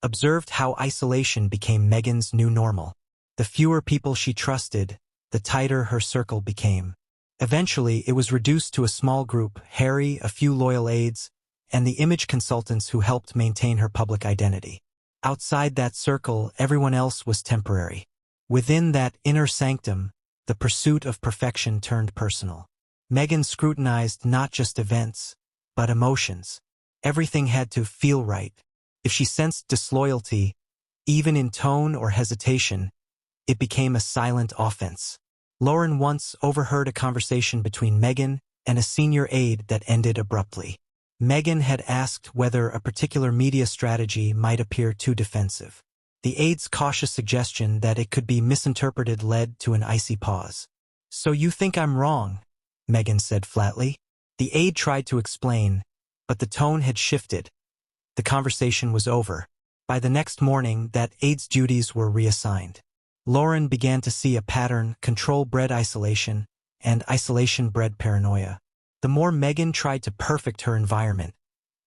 observed how isolation became Meghan's new normal. The fewer people she trusted, the tighter her circle became. Eventually, it was reduced to a small group: Harry, a few loyal aides, and the image consultants who helped maintain her public identity. Outside that circle, everyone else was temporary. Within that inner sanctum, the pursuit of perfection turned personal. Meghan scrutinized not just events, but emotions. Everything had to feel right. If she sensed disloyalty, even in tone or hesitation, it became a silent offense. Lauren once overheard a conversation between Meghan and a senior aide that ended abruptly. Meghan had asked whether a particular media strategy might appear too defensive. The aide's cautious suggestion that it could be misinterpreted led to an icy pause. "So you think I'm wrong?" Meghan said flatly. The aide tried to explain, but the tone had shifted. The conversation was over. By the next morning, that aide's duties were reassigned. Lauren began to see a pattern: control bred isolation, and isolation bred paranoia. The more Meghan tried to perfect her environment,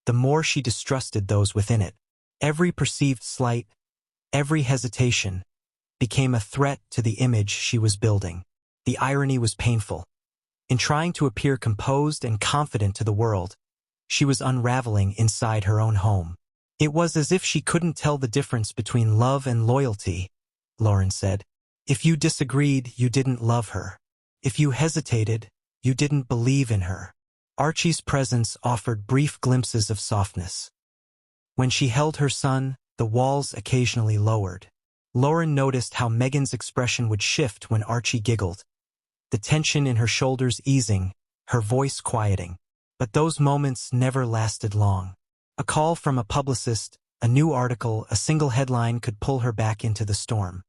the more she distrusted those within it. Every perceived slight, every hesitation, became a threat to the image she was building. The irony was painful. In trying to appear composed and confident to the world, she was unraveling inside her own home. It was as if she couldn't tell the difference between love and loyalty, Lauren said. If you disagreed, you didn't love her. If you hesitated, you didn't believe in her. Archie's presence offered brief glimpses of softness. When she held her son, the walls occasionally lowered. Lauren noticed how Meghan's expression would shift when Archie giggled, the tension in her shoulders easing, her voice quieting. But those moments never lasted long. A call from a publicist, a new article, a single headline could pull her back into the storm.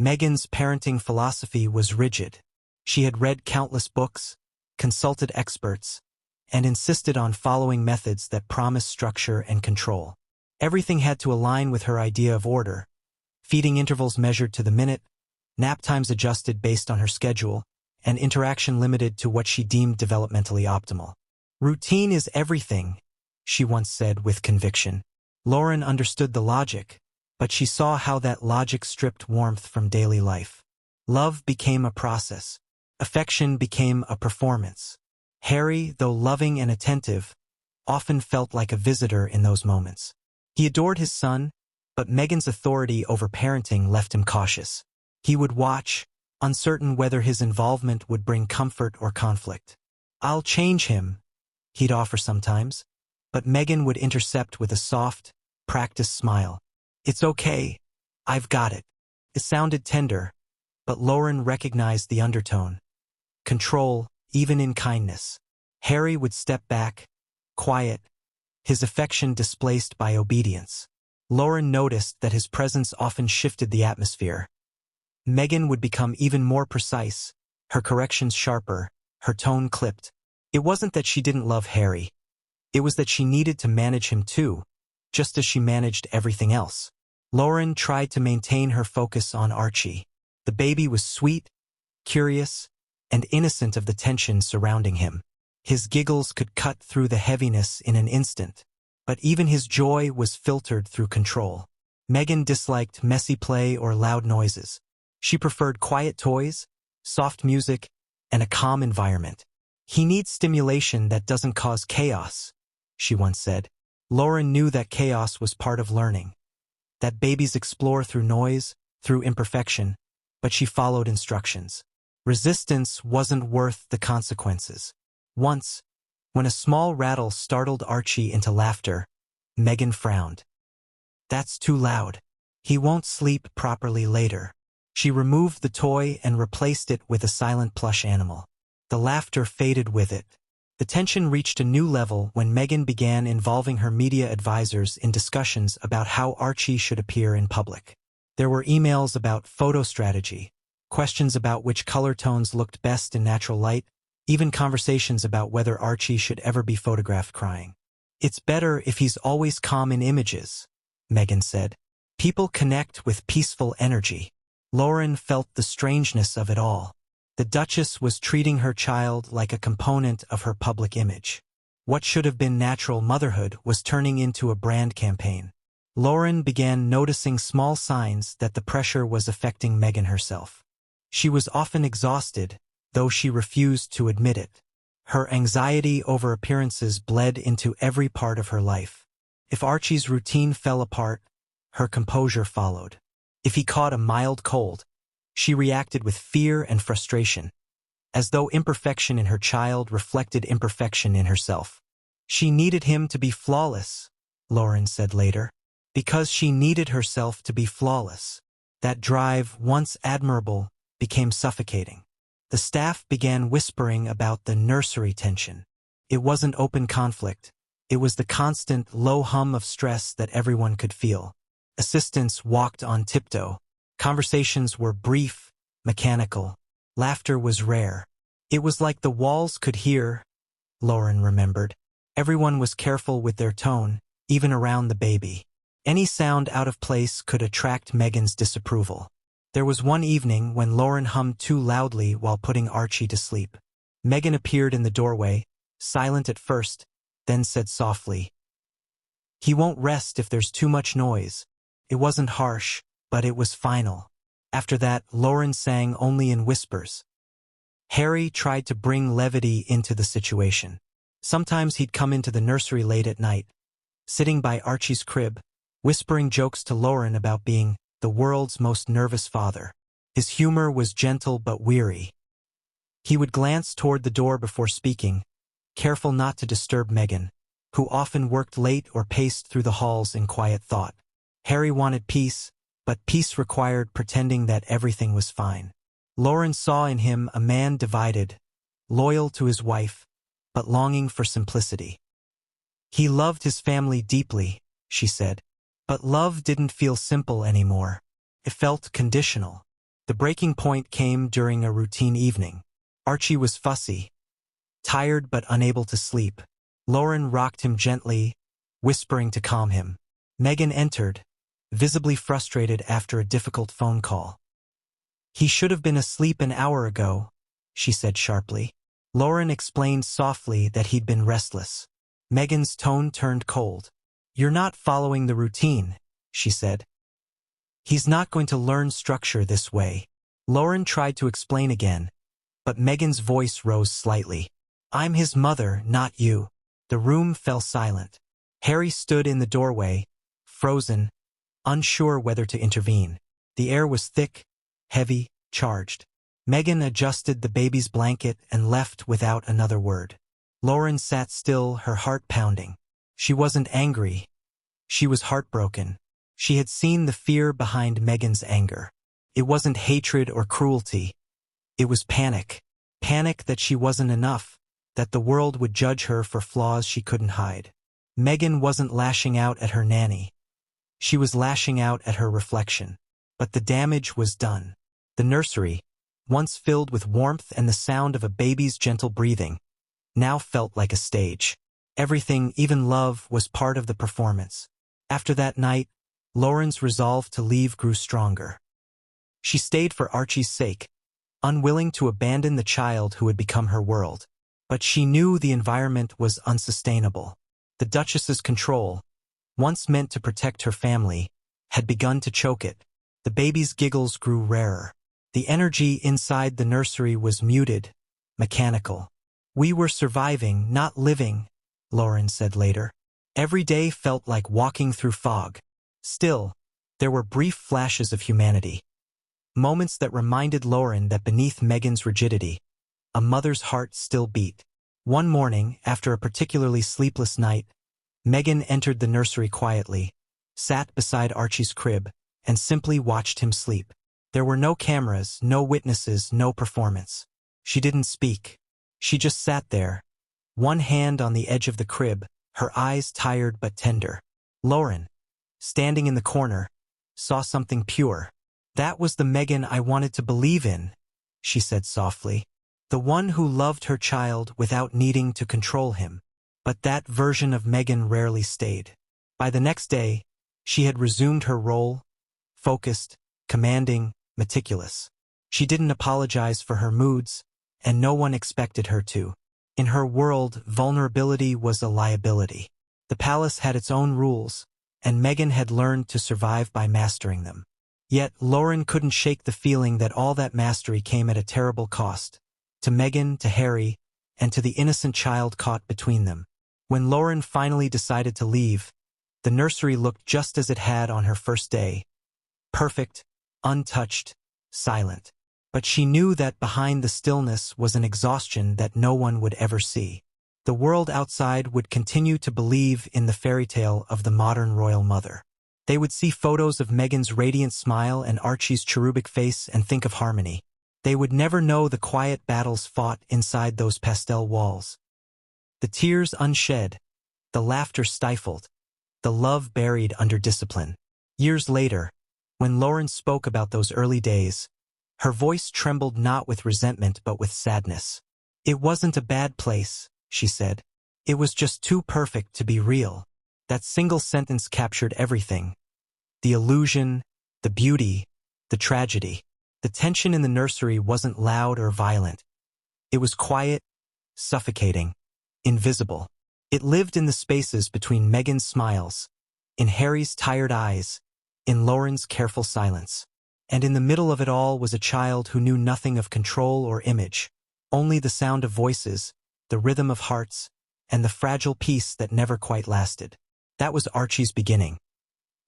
Meghan's parenting philosophy was rigid. She had read countless books, consulted experts, and insisted on following methods that promised structure and control. Everything had to align with her idea of order: feeding intervals measured to the minute, nap times adjusted based on her schedule, and interaction limited to what she deemed developmentally optimal. "Routine is everything," she once said with conviction. Lauren understood the logic, but she saw how that logic stripped warmth from daily life. Love became a process. Affection became a performance. Harry, though loving and attentive, often felt like a visitor in those moments. He adored his son, but Meghan's authority over parenting left him cautious. He would watch, uncertain whether his involvement would bring comfort or conflict. "I'll change him," he'd offer sometimes, but Meghan would intercept with a soft, practiced smile. "It's okay. I've got it." It sounded tender, but Lauren recognized the undertone. Control, even in kindness. Harry would step back, quiet, his affection displaced by obedience. Lauren noticed that his presence often shifted the atmosphere. Meghan would become even more precise, her corrections sharper, her tone clipped. It wasn't that she didn't love Harry. It was that she needed to manage him too, just as she managed everything else. Lauren tried to maintain her focus on Archie. The baby was sweet, curious, and innocent of the tension surrounding him. His giggles could cut through the heaviness in an instant, but even his joy was filtered through control. Meghan disliked messy play or loud noises. She preferred quiet toys, soft music, and a calm environment. "He needs stimulation that doesn't cause chaos," she once said. Lauren knew that chaos was part of learning, that babies explore through noise, through imperfection, but she followed instructions. Resistance wasn't worth the consequences. Once, when a small rattle startled Archie into laughter, Meghan frowned. "That's too loud. He won't sleep properly later." She removed the toy and replaced it with a silent plush animal. The laughter faded with it. The tension reached a new level when Meghan began involving her media advisors in discussions about how Archie should appear in public. There were emails about photo strategy, questions about which color tones looked best in natural light, even conversations about whether Archie should ever be photographed crying. "It's better if he's always calm in images," Meghan said. "People connect with peaceful energy." Lauren felt the strangeness of it all. The Duchess was treating her child like a component of her public image. What should have been natural motherhood was turning into a brand campaign. Lauren began noticing small signs that the pressure was affecting Meghan herself. She was often exhausted, though she refused to admit it. Her anxiety over appearances bled into every part of her life. If Archie's routine fell apart, her composure followed. If he caught a mild cold, she reacted with fear and frustration, as though imperfection in her child reflected imperfection in herself. She needed him to be flawless, Lauren said later, because she needed herself to be flawless. That drive, once admirable, became suffocating. The staff began whispering about the nursery tension. It wasn't open conflict. It was the constant low hum of stress that everyone could feel. Assistants walked on tiptoe. Conversations were brief, mechanical. Laughter was rare. It was like the walls could hear, Lauren remembered. Everyone was careful with their tone, even around the baby. Any sound out of place could attract Meghan's disapproval. There was one evening when Lauren hummed too loudly while putting Archie to sleep. Meghan appeared in the doorway, silent at first, then said softly, "He won't rest if there's too much noise." It wasn't harsh, but it was final. After that, Lauren sang only in whispers. Harry tried to bring levity into the situation. Sometimes he'd come into the nursery late at night, sitting by Archie's crib, whispering jokes to Lauren about being the world's most nervous father. His humor was gentle but weary. He would glance toward the door before speaking, careful not to disturb Meghan, who often worked late or paced through the halls in quiet thought. Harry wanted peace, but peace required pretending that everything was fine. Lauren saw in him a man divided, loyal to his wife, but longing for simplicity. He loved his family deeply, she said, but love didn't feel simple anymore. It felt conditional. The breaking point came during a routine evening. Archie was fussy, tired but unable to sleep. Lauren rocked him gently, whispering to calm him. Meghan entered, visibly frustrated after a difficult phone call. "He should have been asleep an hour ago," she said sharply. Lauren explained softly that he'd been restless. Meghan's tone turned cold. "You're not following the routine," she said. "He's not going to learn structure this way." Lauren tried to explain again, but Meghan's voice rose slightly. "I'm his mother, not you." The room fell silent. Harry stood in the doorway, frozen, unsure whether to intervene. The air was thick, heavy, charged. Meghan adjusted the baby's blanket and left without another word. Lauren sat still, her heart pounding. She wasn't angry. She was heartbroken. She had seen the fear behind Meghan's anger. It wasn't hatred or cruelty. It was panic. Panic that she wasn't enough, that the world would judge her for flaws she couldn't hide. Meghan wasn't lashing out at her nanny. She was lashing out at her reflection. But the damage was done. The nursery, once filled with warmth and the sound of a baby's gentle breathing, now felt like a stage. Everything, even love, was part of the performance. After that night, Lauren's resolve to leave grew stronger. She stayed for Archie's sake, unwilling to abandon the child who had become her world. But she knew the environment was unsustainable. The Duchess's control, once meant to protect her family, had begun to choke it. The baby's giggles grew rarer. The energy inside the nursery was muted, mechanical. "We were surviving, not living," Lauren said later. Every day felt like walking through fog. Still, there were brief flashes of humanity. moments that reminded Lauren that beneath Meghan's rigidity, a mother's heart still beat. One morning, after a particularly sleepless night, Meghan entered the nursery quietly, sat beside Archie's crib, and simply watched him sleep. There were no cameras, no witnesses, no performance. She didn't speak. She just sat there, one hand on the edge of the crib, her eyes tired but tender. Lauren, standing in the corner, saw something pure. "That was the Meghan I wanted to believe in," she said softly. "The one who loved her child without needing to control him." But that version of Meghan rarely stayed. By the next day, she had resumed her role, focused, commanding, meticulous. She didn't apologize for her moods, and no one expected her to. In her world, vulnerability was a liability. The palace had its own rules, and Meghan had learned to survive by mastering them. Yet Lauren couldn't shake the feeling that all that mastery came at a terrible cost. To Meghan, to Harry, and to the innocent child caught between them. When Lauren finally decided to leave, the nursery looked just as it had on her first day. Perfect, untouched, silent. But she knew that behind the stillness was an exhaustion that no one would ever see. The world outside would continue to believe in the fairy tale of the modern royal mother. They would see photos of Meghan's radiant smile and Archie's cherubic face and think of harmony. They would never know the quiet battles fought inside those pastel walls. The tears unshed, the laughter stifled, the love buried under discipline. Years later, when Lauren spoke about those early days, her voice trembled not with resentment but with sadness. "It wasn't a bad place," she said. "It was just too perfect to be real." That single sentence captured everything. The illusion, the beauty, the tragedy. The tension in the nursery wasn't loud or violent. It was quiet, suffocating, invisible. It lived in the spaces between Meghan's smiles, in Harry's tired eyes, in Lauren's careful silence. And in the middle of it all was a child who knew nothing of control or image, only the sound of voices, the rhythm of hearts, and the fragile peace that never quite lasted. That was Archie's beginning.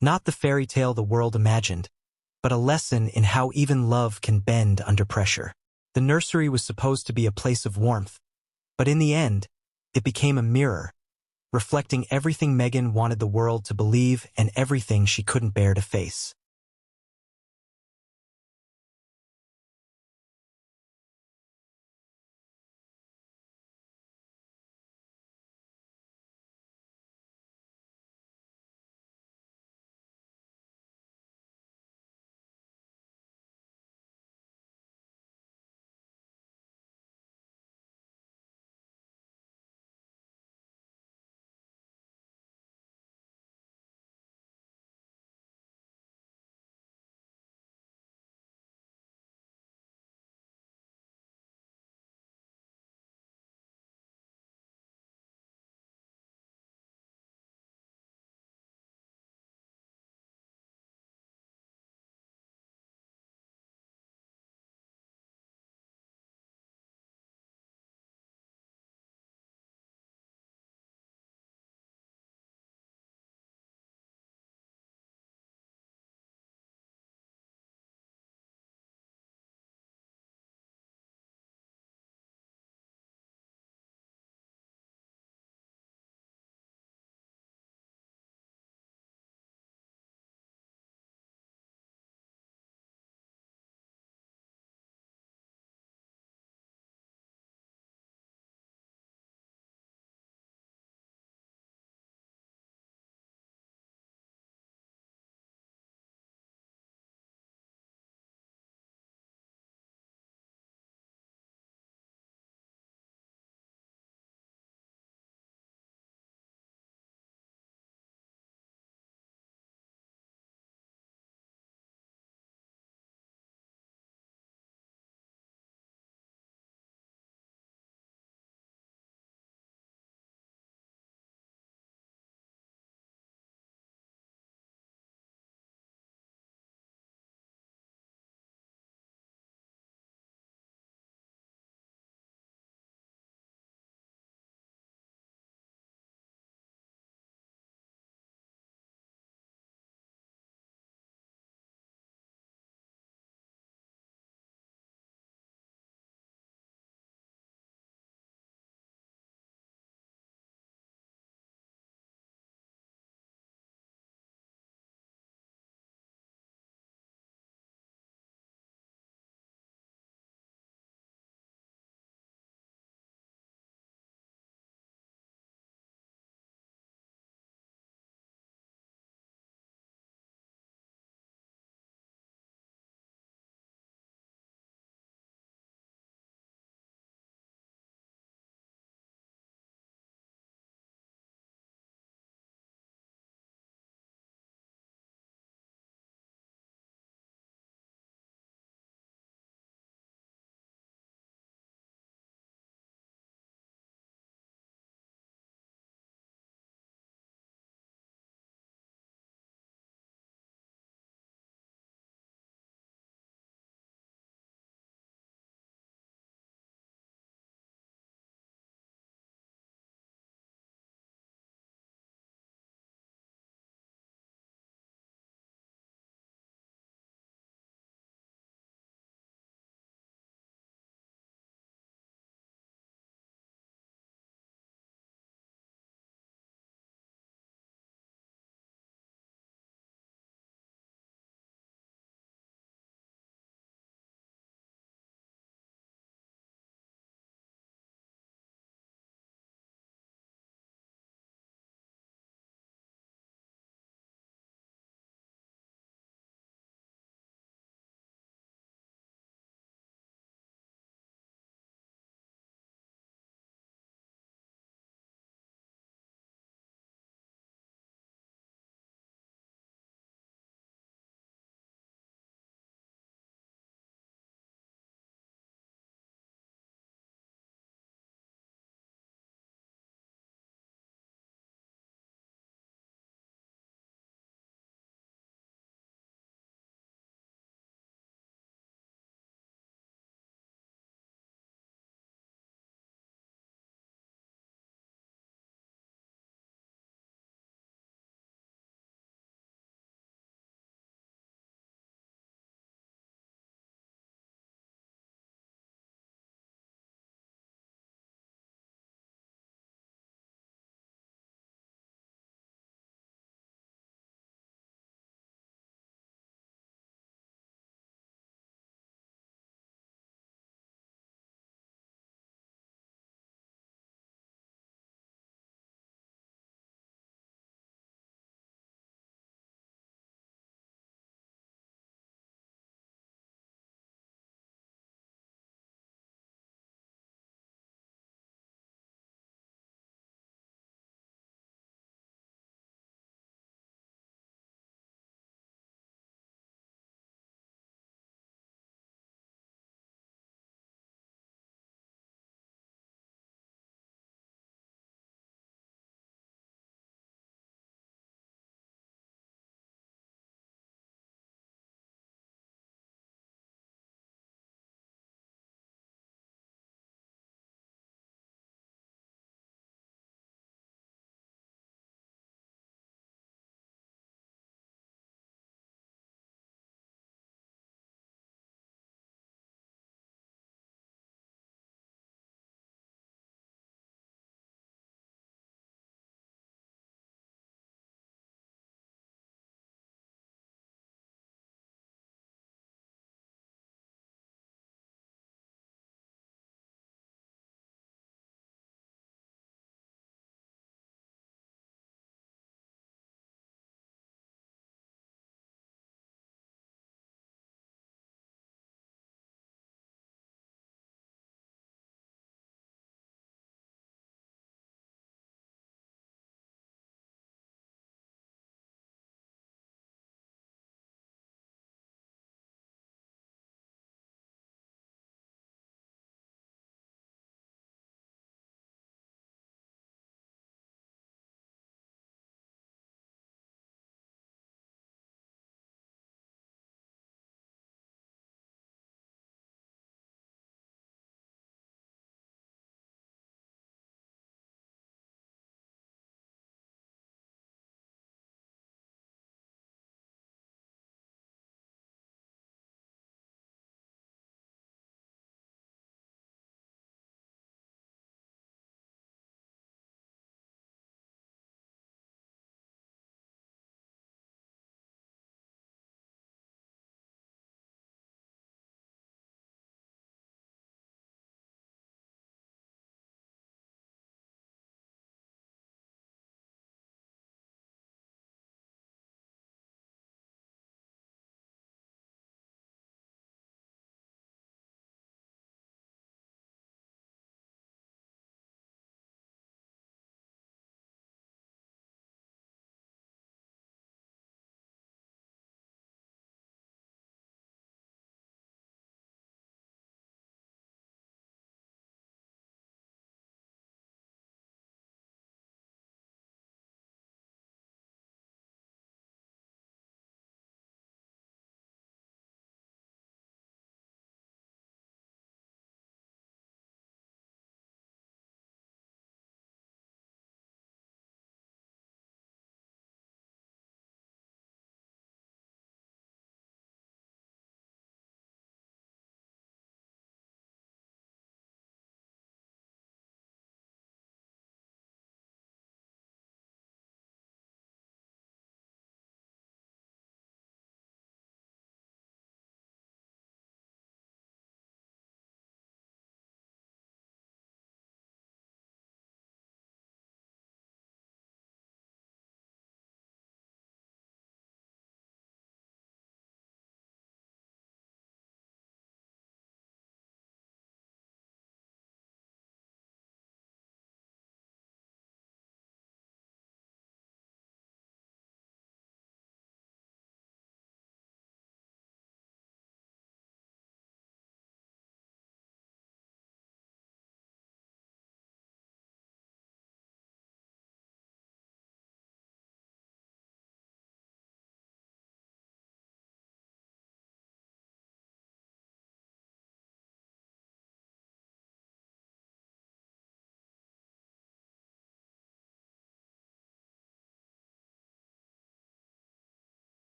Not the fairy tale the world imagined, but a lesson in how even love can bend under pressure. The nursery was supposed to be a place of warmth, but in the end, it became a mirror, reflecting everything Meghan wanted the world to believe and everything she couldn't bear to face.